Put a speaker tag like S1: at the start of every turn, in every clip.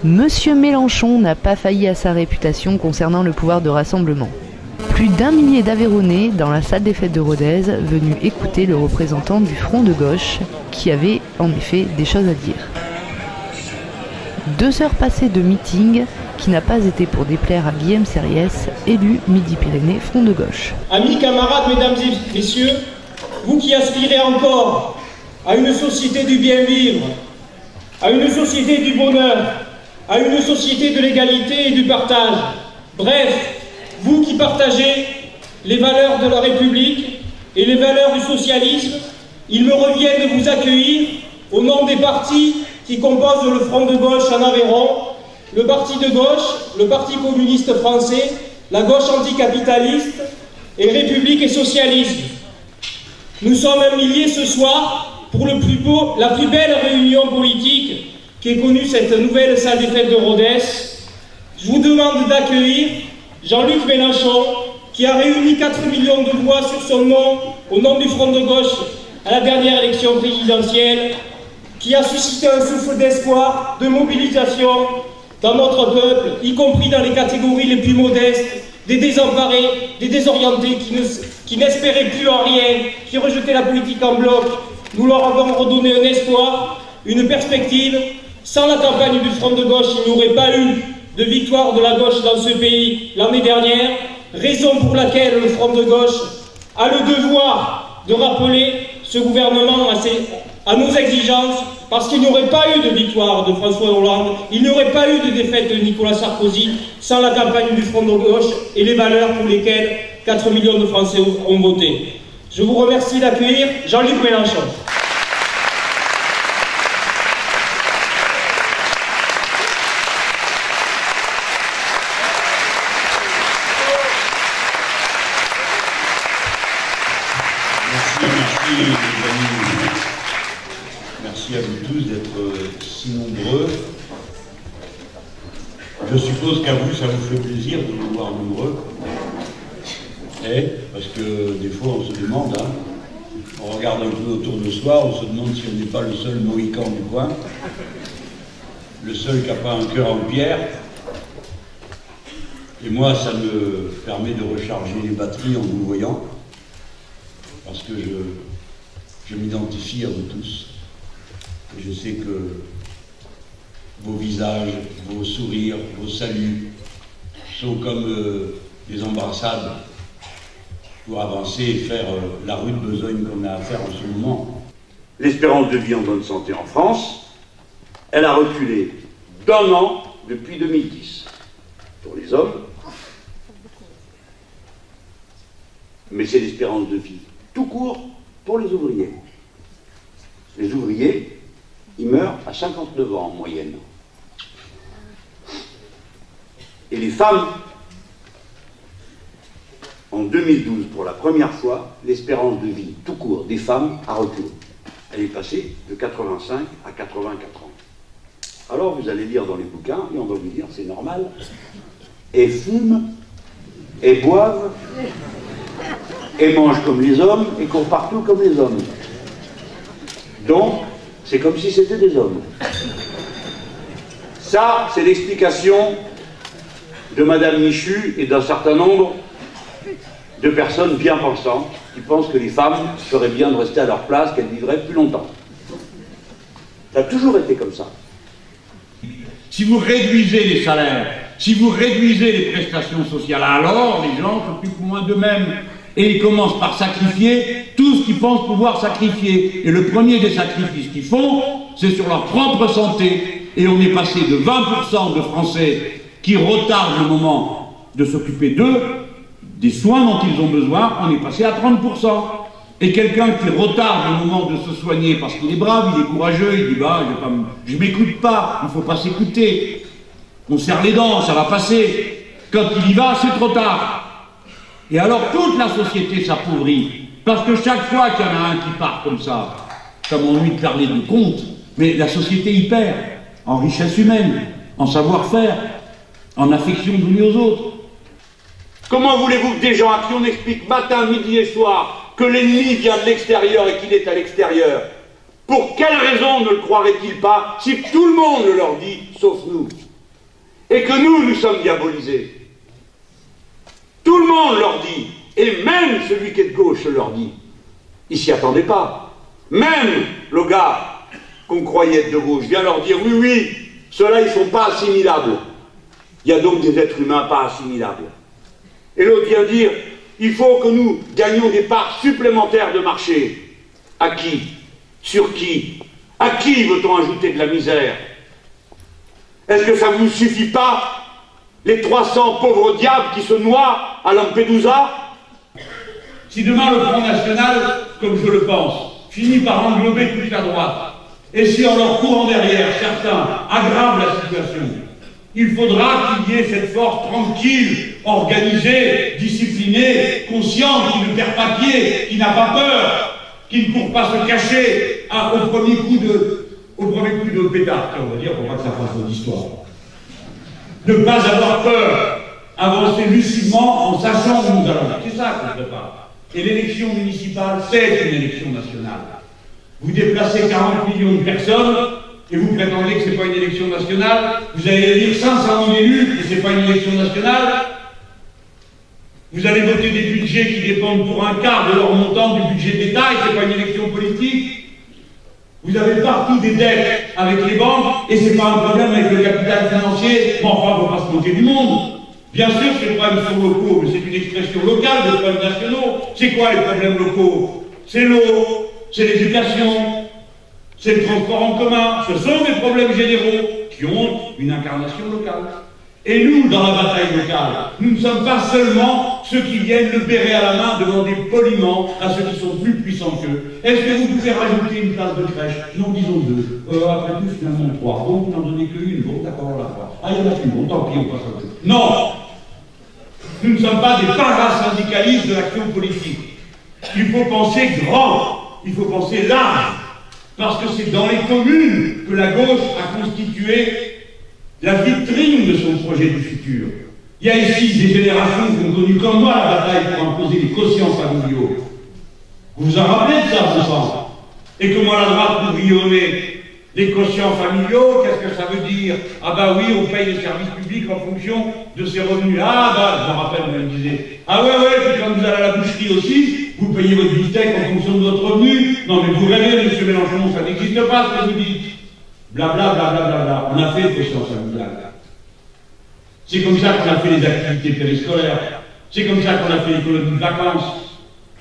S1: Monsieur Mélenchon n'a pas failli à sa réputation concernant le pouvoir de rassemblement. Plus d'1 millier d'Aveyronais dans la salle des fêtes de Rodez venus écouter le représentant du Front de gauche qui avait en effet des choses à dire. 2 heures passées de meeting qui n'a pas été pour déplaire à Guillaume Sériès, élu Midi-Pyrénées Front de gauche.
S2: Amis, camarades, mesdames et messieurs, vous qui aspirez encore à une société du bien vivre, à une société du bonheur, à une société de l'égalité et du partage, bref, vous qui partagez les valeurs de la République et les valeurs du socialisme, il me revient de vous accueillir au nom des partis qui composent le Front de gauche en Aveyron, le Parti de gauche, le Parti communiste français, la gauche anticapitaliste et République et socialisme. Nous sommes 1 millier ce soir pour la plus belle réunion politique qu'ait connue cette nouvelle salle des fêtes de Rodez. Je vous demande d'accueillir Jean-Luc Mélenchon, qui a réuni 4 millions de voix sur son nom, au nom du Front de gauche, à la dernière élection présidentielle, qui a suscité un souffle d'espoir, de mobilisation dans notre peuple, y compris dans les catégories les plus modestes, des désemparés, des désorientés qui n'espéraient plus en rien, qui rejetaient la politique en bloc. Nous leur avons redonné un espoir, une perspective. Sans la campagne du Front de gauche, il n'y aurait pas eu de victoire de la gauche dans ce pays l'année dernière, raison pour laquelle le Front de gauche a le devoir de rappeler ce gouvernement à nos exigences, parce qu'il n'y aurait pas eu de victoire de François Hollande, il n'y aurait pas eu de défaite de Nicolas Sarkozy sans la campagne du Front de gauche et les valeurs pour lesquelles 4 millions de Français ont voté. Je vous remercie d'accueillir Jean-Luc Mélenchon.
S3: Merci à vous tous d'être si nombreux. Je suppose qu'à vous, ça vous fait plaisir de nous voir nombreux. Parce que des fois, on se demande, on regarde un peu autour de soi, on se demande si on n'est pas le seul mohican du coin, le seul qui n'a pas un cœur en pierre. Et moi, ça me permet de recharger les batteries en vous voyant, parce que je m'identifie à vous tous. Et je sais que vos visages, vos sourires, vos saluts sont comme des embrassades pour avancer et faire la rude besogne qu'on a à faire en ce moment.
S4: L'espérance de vie en bonne santé en France, elle a reculé d'1 an depuis 2010 pour les hommes, mais c'est l'espérance de vie tout court pour les ouvriers. Les ouvriers, ils meurent à 59 ans en moyenne. Et les femmes, en 2012, pour la première fois, l'espérance de vie tout court des femmes a reculé. Elle est passée de 85 à 84 ans. Alors vous allez lire dans les bouquins et on va vous dire c'est normal. Et fument, et boivent, et mangent comme les hommes, et courent partout comme les hommes. Donc, c'est comme si c'était des hommes. Ça, c'est l'explication de Madame Michu et d'un certain nombre de personnes bien pensantes qui pensent que les femmes feraient bien de rester à leur place, qu'elles vivraient plus longtemps. Ça a toujours été comme ça.
S5: Si vous réduisez les salaires, si vous réduisez les prestations sociales, alors les gens s'occupent moins d'eux-mêmes. Et ils commencent par sacrifier tout ce qu'ils pensent pouvoir sacrifier. Et le premier des sacrifices qu'ils font, c'est sur leur propre santé. Et on est passé de 20% de Français qui retardent le moment de s'occuper d'eux, des soins dont ils ont besoin, on est passé à 30%. Et quelqu'un qui retarde le moment de se soigner parce qu'il est brave, il est courageux, il dit bah, je m'écoute pas, il ne faut pas s'écouter. On serre les dents, ça va passer. Quand il y va, c'est trop tard. Et alors toute la société s'appauvrit, parce que chaque fois qu'il y en a un qui part comme ça, ça m'ennuie de parler de compte, mais la société y perd, en richesse humaine, en savoir-faire, en affection d'unis aux autres.
S4: Comment voulez-vous que des gens à qui on explique matin, midi et soir que l'ennemi vient de l'extérieur et qu'il est à l'extérieur, pour quelle raison ne le croiraient-ils pas si tout le monde le leur dit, sauf nous? et que nous sommes diabolisés. Tout le monde leur dit, et même celui qui est de gauche leur dit. Ils s'y attendaient pas. Même le gars qu'on croyait être de gauche vient leur dire, oui, oui, ceux-là, ils ne sont pas assimilables. Il y a donc des êtres humains pas assimilables. Et l'autre vient dire, il faut que nous gagnions des parts supplémentaires de marché. À qui? Sur qui? À qui veut-on ajouter de la misère? Est-ce que ça ne vous suffit pas, les 300 pauvres diables qui se noient à Lampedusa?
S5: Si demain le Front National, comme je le pense, finit par englober toute la droite, et si en leur courant derrière, certains aggravent la situation, il faudra qu'il y ait cette force tranquille, organisée, disciplinée, consciente, qui ne perd pas pied, qui n'a pas peur, qui ne court pas se cacher au premier coup de pétard, on va dire, pour pas que ça fasse trop d'histoire. Ne pas avoir peur, avancer lucidement en sachant où nous allons. C'est ça qu'on prépare. Et l'élection municipale, c'est une élection nationale. Vous déplacez 40 millions de personnes, et vous prétendez que ce n'est pas une élection nationale, vous allez élire 500 000 élus, et ce n'est pas une élection nationale. Vous allez voter des budgets qui dépendent pour un quart de leur montant du budget d'État, et ce n'est pas une élection politique. Vous avez partout des dettes avec les banques, et ce n'est pas un problème avec le capital financier, mais enfin, il ne faut pas se moquer du monde. Bien sûr, ces problèmes sont locaux, mais c'est une expression locale des problèmes nationaux. C'est quoi les problèmes locaux? C'est l'eau, c'est l'éducation, c'est le transport en commun. Ce sont des problèmes généraux qui ont une incarnation locale. Et nous, dans la bataille locale, nous ne sommes pas seulement ceux qui viennent le béret à la main demander poliment à ceux qui sont plus puissants qu'eux. Est-ce que vous pouvez rajouter une place de crèche? Non, disons 2. Après tout, finalement 3. Bon, vous n'en donnez qu'une. Bon, d'accord, on la fera. Ah, il y en a qu'une. Bon, tant pis, on passe à deux. Non! Nous ne sommes pas des parasyndicalistes de l'action politique. Il faut penser grand. Il faut penser large. Parce que c'est dans les communes que la gauche a constitué la vitrine de son projet du futur. Il y a ici des générations qui ont connu comme moi la bataille pour imposer les quotients familiaux. Vous vous en rappelez de ça, bon sang? Et comment la droite nous rionnait? Les quotients familiaux, qu'est-ce que ça veut dire? Ah bah oui, on paye les services publics en fonction de ses revenus. Ah bah, je me rappelle, on me disait, ah ouais, puis quand vous allez à la boucherie aussi, vous payez votre beefsteak en fonction de votre revenu. Non mais vous rêvez, monsieur Mélenchon, ça n'existe pas ce que vous dites. Blabla, blablabla, bla, bla. On a fait le quotient familial. C'est comme ça qu'on a fait les activités périscolaires. C'est comme ça qu'on a fait l'économie de vacances.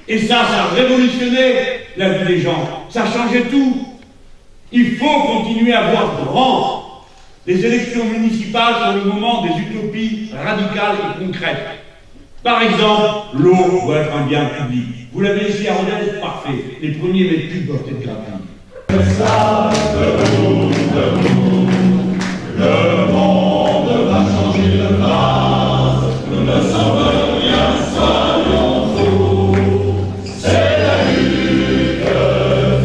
S5: Et ça a révolutionné la vie des gens. Ça changeait tout. Il faut continuer à voir grand. Les élections municipales sont le moment des utopies radicales et concrètes. Par exemple, l'eau doit être un bien public. Vous l'avez ici à Rodez, parfait. Les premiers mètres cubes doivent être gratuits. Ça, debout, le monde va changer de place. Nous ne sommes rien, soyons fous. C'est la lutte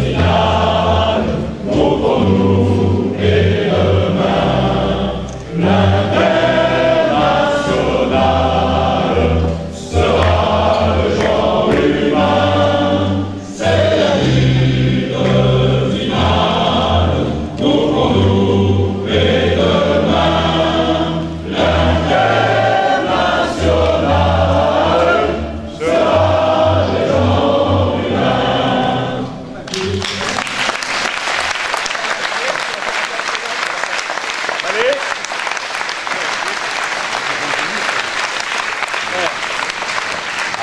S5: finale contre nous et demain. L'international sera le genre humain. C'est la lutte finale contre nous et demain. L'international sera le genre humain.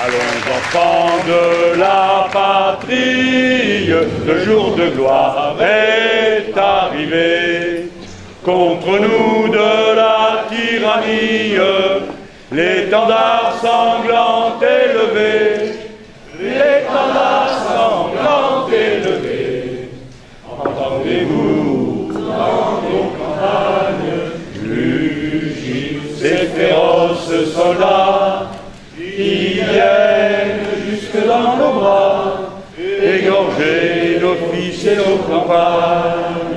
S6: Allons enfants de la patrie, le jour de gloire est arrivé. Contre nous de la tyrannie, l'étendard sanglant élevé, l'étendard sanglant élevé. Entendez-vous dans nos campagnes rugir ces féroces soldats qui viennent jusque dans nos bras, égorger nos fils et nos campagnes.